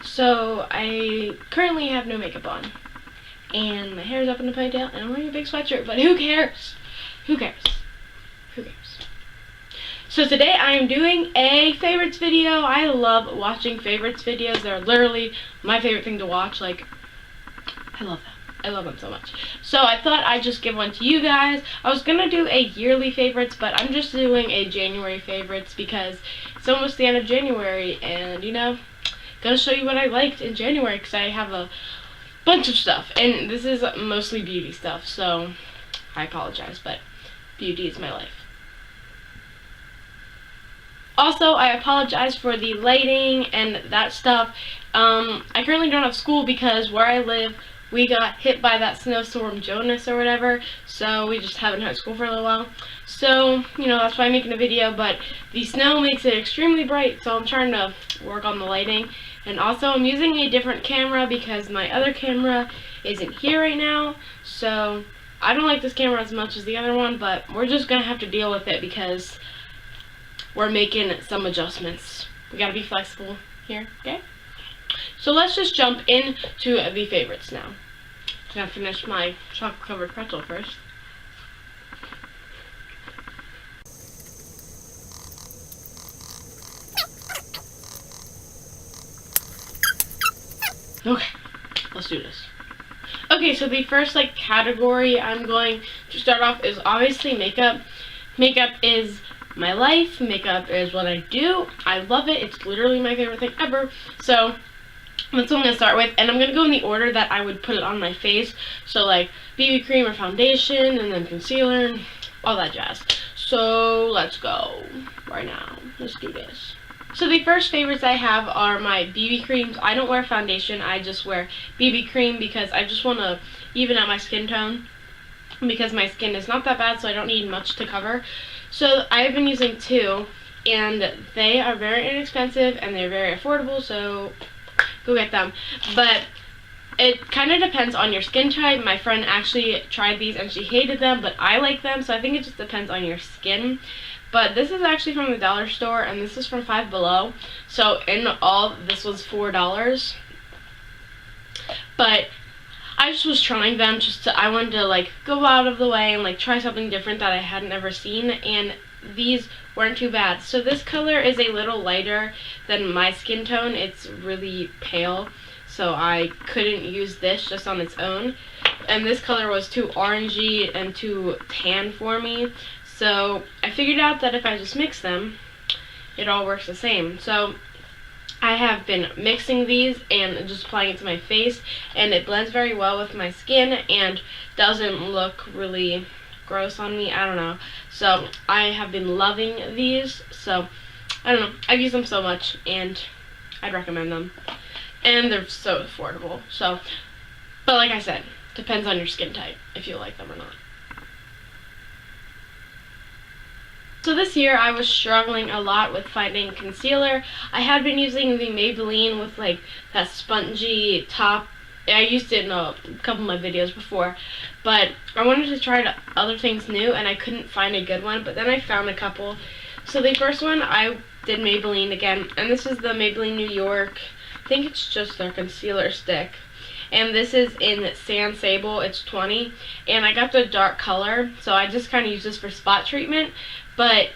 So I currently have no makeup on, and my hair is up in a ponytail, and I'm wearing a big sweatshirt, but who cares? Who cares? Who cares? So today I am doing a favorites video. I love watching favorites videos. They're literally my favorite thing to watch. Like, I love them. I love them so much. So I thought I'd just give one to you guys. I was gonna do a yearly favorites, but I'm just doing a January favorites because it's almost the end of January, and you know, gonna show you what I liked in January because I have a bunch of stuff, and this is mostly beauty stuff, so I apologize, but beauty is my life. Also, I apologize for the lighting and that stuff. I currently don't have school because where I live, we got hit by that snowstorm Jonas or whatever, so we just haven't had school for a little while. So, you know, that's why I'm making a video, but the snow makes it extremely bright, so I'm trying to work on the lighting. And also, I'm using a different camera because my other camera isn't here right now, so I don't like this camera as much as the other one, but we're just going to have to deal with it because we're making some adjustments. We got to be flexible here, okay? So let's just jump into the favorites now. I'm going to finish my chocolate-covered pretzel first. Okay, let's do this. Okay, so the first category I'm going to start off is obviously makeup. Makeup is my life. Makeup is what I do. I love it. It's literally my favorite thing ever. So that's what I'm going to start with, and I'm going to go in the order that I would put it on my face. So like BB cream or foundation, and then concealer, and all that jazz. So let's go right now. Let's do this. So the first favorites I have are my BB creams. I don't wear foundation. I just wear BB cream because I just want to even out my skin tone because my skin is not that bad, so I don't need much to cover. So I've been using two, and they are very inexpensive and they're very affordable, so go get them. But it kind of depends on your skin type. My friend actually tried these and she hated them, but I like them, so I think it just depends on your skin. But this is actually from the dollar store, and this is from Five Below. So in all, this was $4. But I just was trying them I wanted to go out of the way and try something different that I hadn't ever seen, and these weren't too bad. So this color is a little lighter than my skin tone. It's really pale, so I couldn't use this just on its own. And this color was too orangey and too tan for me. So I figured out that if I just mix them, it all works the same. So I have been mixing these and just applying it to my face, and it blends very well with my skin and doesn't look really gross on me. I don't know. So I have been loving these. So I don't know. I've used them so much, and I'd recommend them. And they're so affordable. So, but like I said, depends on your skin type if you like them or not. So this year I was struggling a lot with finding concealer. I had been using the Maybelline with that spongy top. I used it in a couple of my videos before, but I wanted to try other things new and I couldn't find a good one, but then I found a couple. So the first one I did Maybelline again, and this is the Maybelline New York. I think it's just their concealer stick. And this is in Sand Sable. It's 20, and I got the dark color, so I just kind of use this for spot treatment, but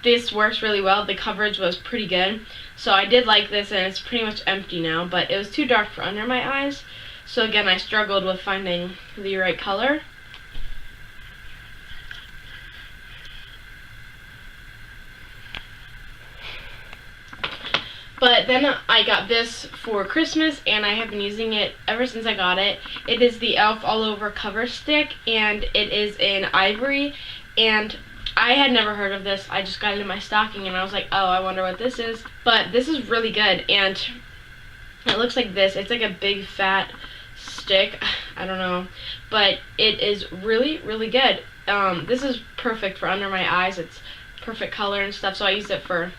this works really well. The coverage was pretty good, so I did like this, and it's pretty much empty now, but it was too dark for under my eyes, so again I struggled with finding the right color. But then I got this for Christmas, and I have been using it ever since I got it. It is the e.l.f. All Over Cover Stick, and it is in ivory, and I had never heard of this. I just got it in my stocking, and I was like, oh, I wonder what this is. But this is really good, and it looks like this. It's like a big fat stick. I don't know, but it is really, really good. This is perfect for under my eyes. It's perfect color and stuff, so I use it for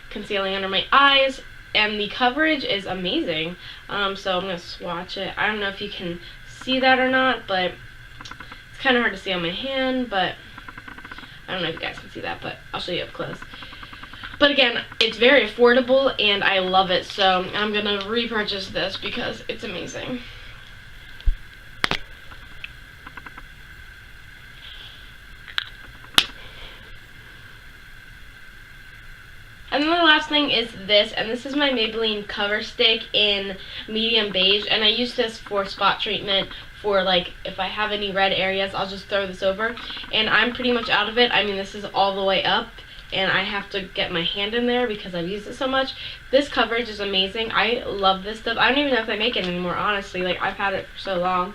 concealing under my eyes, and the coverage is amazing. So I'm going to swatch it. I don't know if you can see that or not, but it's kind of hard to see on my hand, but I don't know if you guys can see that, but I'll show you up close. But again, it's very affordable and I love it, so I'm going to repurchase this because it's amazing. And then the last thing is this, and this is my Maybelline Cover Stick in medium beige, and I use this for spot treatment for, like, if I have any red areas, I'll just throw this over, and I'm pretty much out of it. I mean, this is all the way up, and I have to get my hand in there because I've used it so much. This coverage is amazing. I love this stuff. I don't even know if they make it anymore, honestly. Like, I've had it for so long,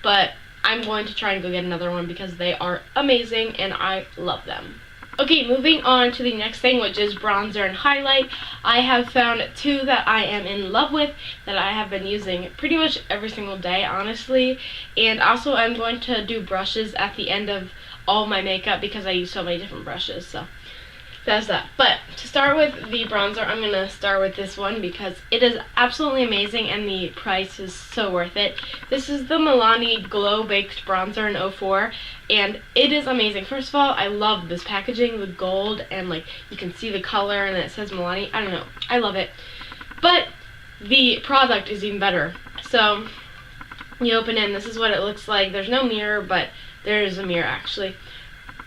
but I'm going to try and go get another one because they are amazing, and I love them. Okay, moving on to the next thing, which is bronzer and highlight. I have found two that I am in love with that I have been using pretty much every single day, honestly. And also I'm going to do brushes at the end of all my makeup because I use so many different brushes, so that's that. But to start with the bronzer, I'm going to start with this one because it is absolutely amazing and the price is so worth it. This is the Milani Glow Baked Bronzer in 04, and it is amazing. First of all, I love this packaging, the gold, and like you can see the color and it says Milani. I don't know. I love it. But the product is even better. So you open it and this is what it looks like. There's no mirror, but there is a mirror actually.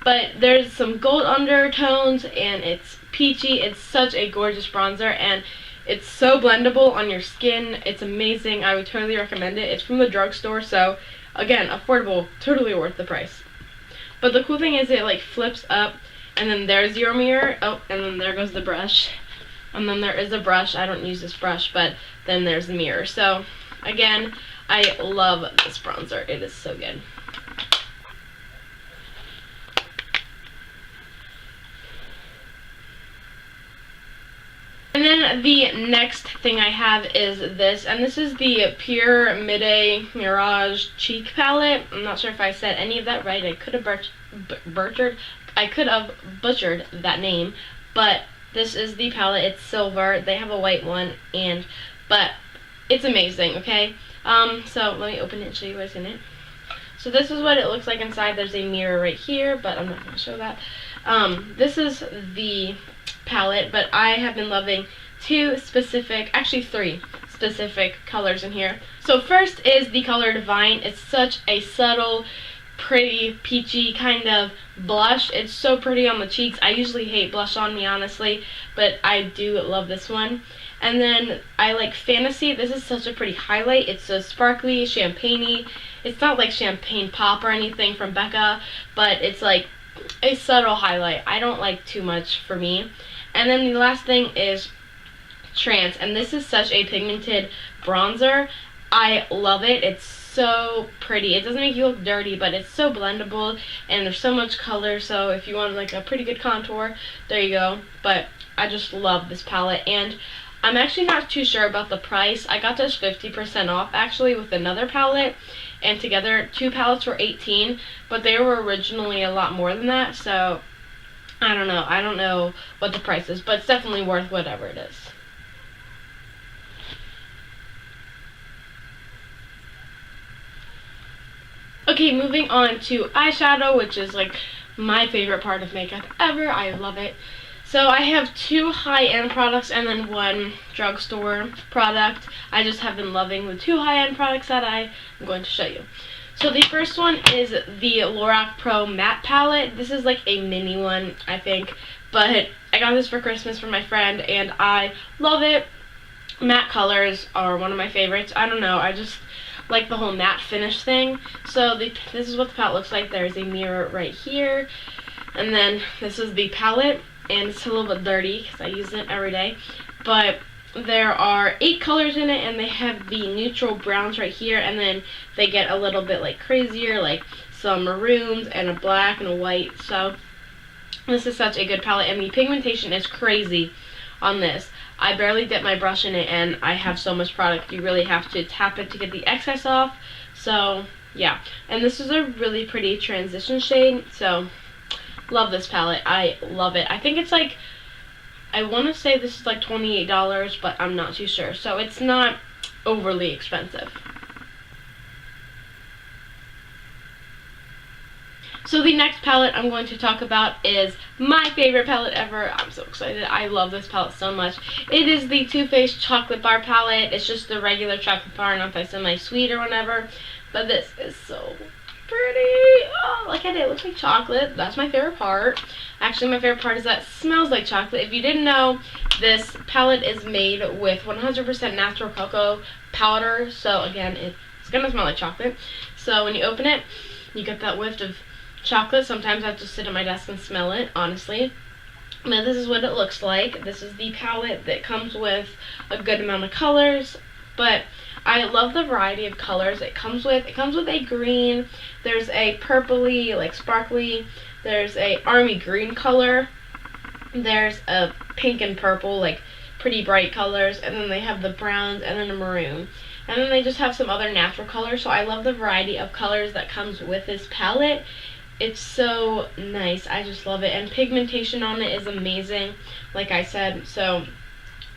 But there's some gold undertones and it's peachy. It's such a gorgeous bronzer and it's so blendable on your skin. It's amazing. I would totally recommend it. It's from the drugstore, so again, affordable, totally worth the price. But the cool thing is it like flips up and then there's your mirror. Oh, and then there goes the brush. And then there is a brush. I don't use this brush, but then there's the mirror. So again, I love this bronzer. It is so good. And then the next thing I have is this, and this is the Pure Mid-Day Mirage Cheek Palette. I'm not sure if I said any of that right. I could have butchered that name, but this is the palette. It's silver. They have a white one, but it's amazing. Okay, so let me open it and show you what's in it. So this is what it looks like inside. There's a mirror right here, but I'm not going to show that. This is the palette, but I have been loving three specific colors in here. So first is the color Divine. It's such a subtle, pretty, peachy kind of blush. It's so pretty on the cheeks. I usually hate blush on me, honestly, but I do love this one. And then I like Fantasy. This is such a pretty highlight. It's so sparkly, champagne-y. It's not like champagne pop or anything from Becca, but it's like a subtle highlight. I don't like too much for me. And then the last thing is Trance, and this is such a pigmented bronzer. I love it. It's so pretty. It doesn't make you look dirty, but it's so blendable, and there's so much color, so if you want like a pretty good contour, there you go. But I just love this palette, and I'm actually not too sure about the price. I got this 50% off actually with another palette, and together two palettes were $18, but they were originally a lot more than that, so I don't know. I don't know what the price is, but it's definitely worth whatever it is. Okay, moving on to eyeshadow, which is like my favorite part of makeup ever. I love it. So I have two high-end products and then one drugstore product. I just have been loving the two high-end products that I am going to show you. So the first one is the Lorac Pro Matte Palette. This is like a mini one, I think, but I got this for Christmas from my friend, and I love it. Matte colors are one of my favorites. I don't know, I just like the whole matte finish thing. So this is what the palette looks like. There's a mirror right here, and then this is the palette, and it's a little bit dirty because I use it every day, but there are 8 colors in it, and they have the neutral browns right here, and then they get a little bit like crazier, like some maroons and a black and a white. So this is such a good palette, and the pigmentation is crazy on this. I barely dip my brush in it, and I have so much product. You really have to tap it to get the excess off. So yeah, and this is a really pretty transition shade, so love this palette. I love it. I think it's like, I want to say this is like $28, but I'm not too sure. So it's not overly expensive. So the next palette I'm going to talk about is my favorite palette ever. I'm so excited. I love this palette so much. It is the Too Faced Chocolate Bar palette. It's just the regular chocolate bar, not the semi-sweet or whatever. But this is so pretty. Oh, look at it. It looks like chocolate. That's my favorite part. Actually, my favorite part is that it smells like chocolate. If you didn't know, this palette is made with 100% natural cocoa powder. So again, it's going to smell like chocolate. So when you open it, you get that whiff of chocolate. Sometimes I have to sit at my desk and smell it, honestly. But this is what it looks like. This is the palette that comes with a good amount of colors. But I love the variety of colors it comes with. It comes with a green, there's a purpley, like sparkly, there's a army green color, there's a pink and purple, like pretty bright colors, and then they have the browns and then a maroon. And then they just have some other natural colors, so I love the variety of colors that comes with this palette. It's so nice. I just love it. And pigmentation on it is amazing, like I said. So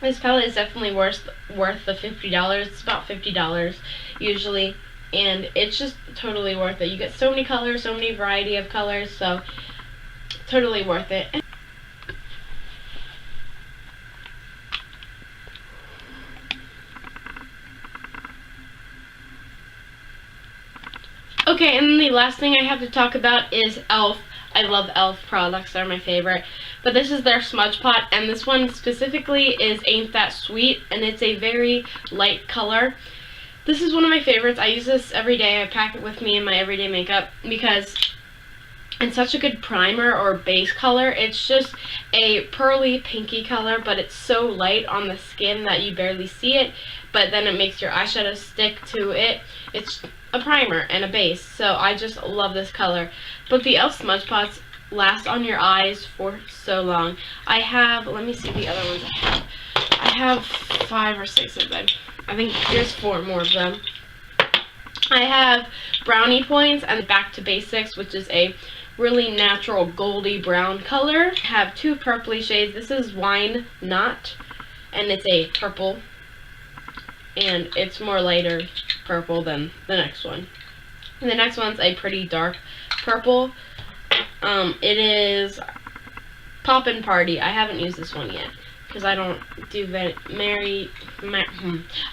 this palette is definitely worth the $50. It's about $50 usually. And it's just totally worth it. You get so many colors, so many variety of colors. So totally worth it. Okay, and then the last thing I have to talk about is e.l.f. I love e.l.f. products, they're my favorite. But this is their Smudge Pot, and this one specifically is Ain't That Sweet, and it's a very light color. This is one of my favorites. I use this every day. I pack it with me in my everyday makeup because it's such a good primer or base color. It's just a pearly pinky color, but it's so light on the skin that you barely see it, but then it makes your eyeshadow stick to it. It's a primer and a base, so I just love this color. But the e.l.f. Smudge Pots last on your eyes for so long. I have, let me see the other ones I have. I have 5 or 6 of them. I think there's 4 more of them. I have Brownie Points and Back to Basics, which is a really natural goldy brown color. I have 2 purpley shades. This is Wine Not, and it's a purple, and it's more lighter purple than the next one. And the next one's a pretty dark purple. It is Poppin' Party. I haven't used this one yet because I don't do I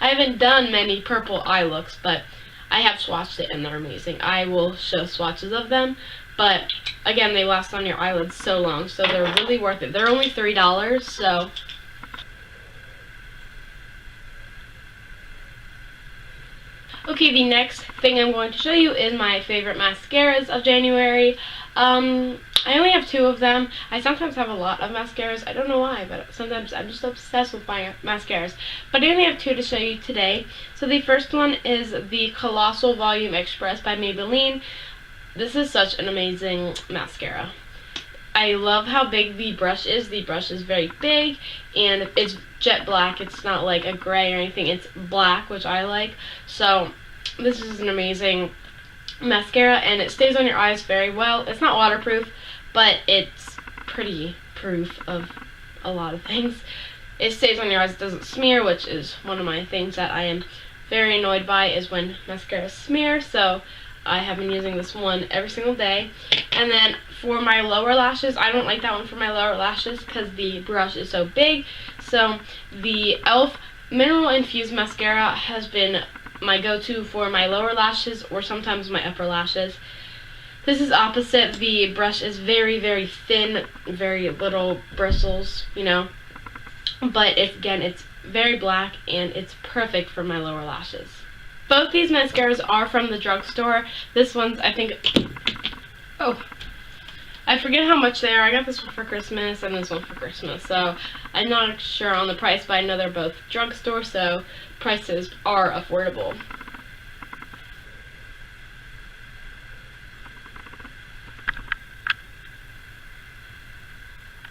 haven't done many purple eye looks, but I have swatched it and they're amazing. I will show swatches of them, but again, they last on your eyelids so long, so they're really worth it. They're only $3, so okay, the next thing I'm going to show you is my favorite mascaras of January. I only have 2 of them. I sometimes have a lot of mascaras. I don't know why, but sometimes I'm just obsessed with my mascaras. But I only have 2 to show you today. So the first one is the Colossal Volume Express by Maybelline. This is such an amazing mascara. I love how big the brush is. The brush is very big, and it's jet black. It's not like a gray or anything. It's black, which I like. So this is an amazing mascara, and it stays on your eyes very well. It's not waterproof, but it's pretty proof of a lot of things. It stays on your eyes. It doesn't smear, which is one of my things that I am very annoyed by, is when mascara smear. So I have been using this one every single day. And then for my lower lashes, I don't like that one for my lower lashes because the brush is so big. So the e.l.f. Mineral Infused Mascara has been my go-to for my lower lashes or sometimes my upper lashes. This is opposite. The brush is very, very thin, very little bristles, you know. But again, it's very black and it's perfect for my lower lashes. Both these mascaras are from the drugstore. This one's, I think, oh, I forget how much they are. I got this one for Christmas and this one for Christmas, so I'm not sure on the price, but I know they're both drugstore, so prices are affordable.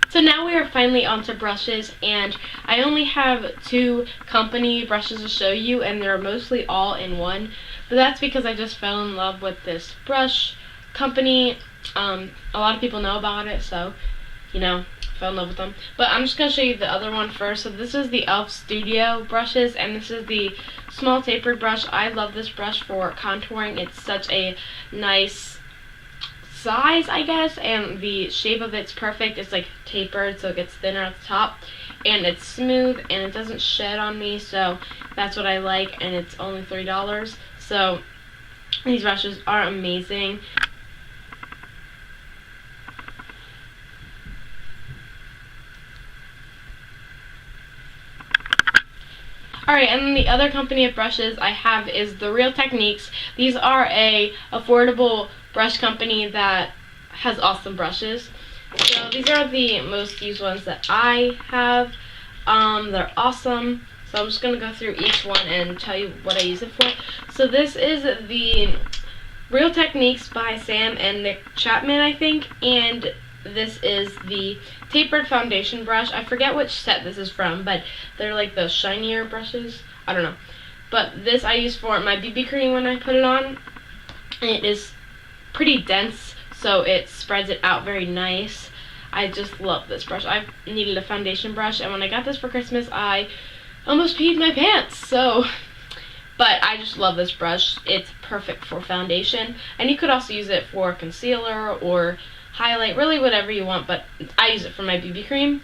So now we are finally onto brushes, and I only have 2 company brushes to show you, and they're mostly all in one. But that's because I just fell in love with this brush company. A lot of people know about it, so, you know, fell in love with them. But I'm just going to show you the other one first. So this is the e.l.f. Studio brushes, and this is the small tapered brush. I love this brush for contouring. It's such a nice, size, I guess, and the shape of it's perfect. It's like tapered, so it gets thinner at the top, and it's smooth, and it doesn't shed on me, so that's what I like, and it's only $3. So these brushes are amazing. Alright, and then the other company of brushes I have is the Real Techniques. These are a affordable brush company that has awesome brushes. So these are the most used ones that I have. They're awesome. So I'm just going to go through each one and tell you what I use it for. So this is the Real Techniques by Sam and Nick Chapman, I think. And this is the tapered foundation brush. I forget which set this is from, but they're like the shinier brushes. I don't know. But this I use for my BB cream when I put it on. And it is pretty dense, so it spreads it out very nice. I just love this brush. I needed a foundation brush, and when I got this for Christmas, I almost peed my pants. But I just love this brush. It's perfect for foundation, and you could also use it for concealer or highlight, really whatever you want, but I use it for my BB cream.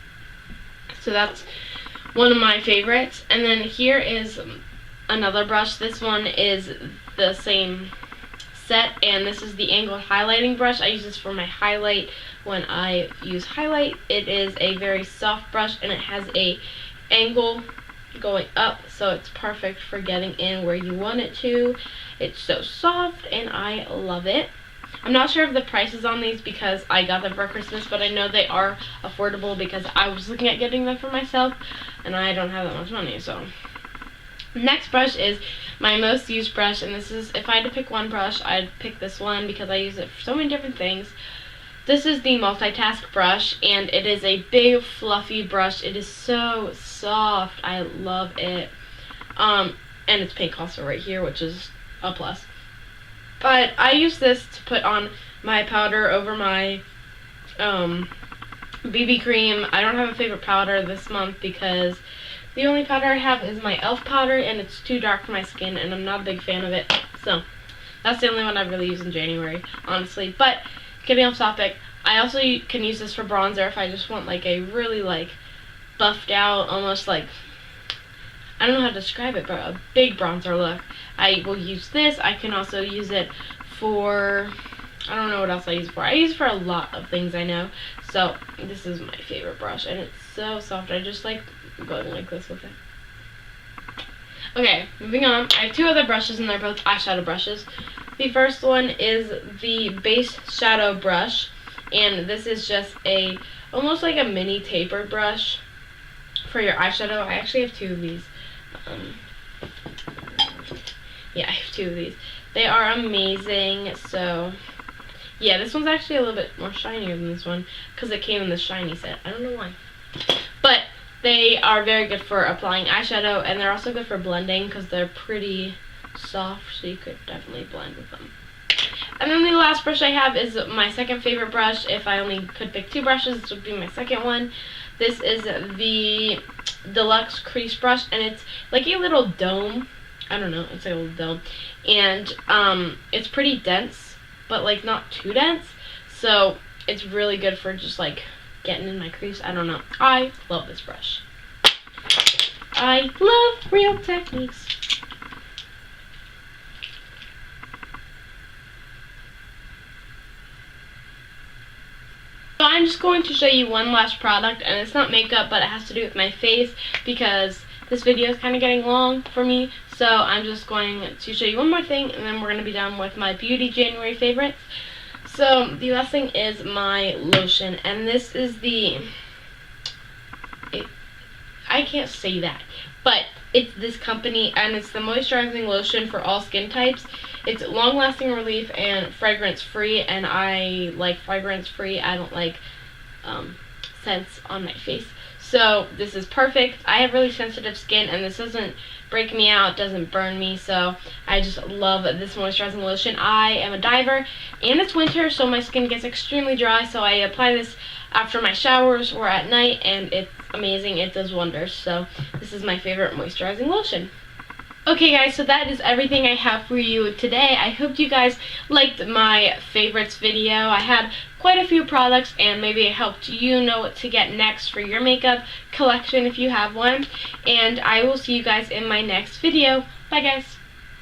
So that's one of my favorites. And then here is another brush. This one is the same set, and this is the angled highlighting brush. I use this for my highlight when I use highlight. It is a very soft brush, and it has a angle going up, so it's perfect for getting in where you want it to. It's so soft, and I love it. I'm not sure of the prices on these because I got them for Christmas, but I know they are affordable because I was looking at getting them for myself, and I don't have that much money. So next brush is my most used brush, and this is, if I had to pick one brush, I'd pick this one because I use it for so many different things. This is the Multitask brush, and it is a big fluffy brush. It is so soft. I love it. And it's pink also right here, which is a plus. But I use this to put on my powder over my BB cream. I don't have a favorite powder this month because the only powder I have is my e.l.f. powder, and it's too dark for my skin, and I'm not a big fan of it. So that's the only one I really use in January, honestly. But getting off topic, I also can use this for bronzer if I just want like a really like buffed out, almost like, I don't know how to describe it, but a big bronzer look. I will use this. I can also use it for, I don't know what else I use it for. I use it for a lot of things, I know. So this is my favorite brush, and it's so soft. I just like going like this with it. Okay, moving on. I have two other brushes, and they're both eyeshadow brushes. The first one is the Base Shadow brush, and this is just a, almost like a mini tapered brush for your eyeshadow. I actually have two of these. Yeah, I have two of these. They are amazing. So yeah, this one's actually a little bit more shinier than this one because it came in the shiny set. I don't know why, but they are very good for applying eyeshadow, and they're also good for blending because they're pretty soft, so you could definitely blend with them. And then the last brush I have is my second favorite brush. If I only could pick two brushes, this would be my second one. This is the Deluxe Crease brush, and it's like a little dome. I don't know, it's like a little dome. And it's pretty dense, but like not too dense. So it's really good for just like getting in my crease. I don't know. I love this brush. I love Real Techniques. So I'm just going to show you one last product, and it's not makeup, but it has to do with my face because this video is kind of getting long for me. So I'm just going to show you one more thing, and then we're going to be done with my Beauty January favorites. So the last thing is my lotion, and this is the, I can't say that, but it's this company, and it's the moisturizing lotion for all skin types. It's long-lasting relief and fragrance-free, and I like fragrance-free. I don't like scents on my face. So this is perfect. I have really sensitive skin, and this doesn't break me out, doesn't burn me, so I just love this moisturizing lotion. I am a diver, and it's winter, so my skin gets extremely dry, so I apply this after my showers or at night, and it's amazing. It does wonders. So this is my favorite moisturizing lotion. Okay guys, so that is everything I have for you today. I hope you guys liked my favorites video. I had quite a few products and maybe it helped you know what to get next for your makeup collection if you have one. And I will see you guys in my next video. Bye guys.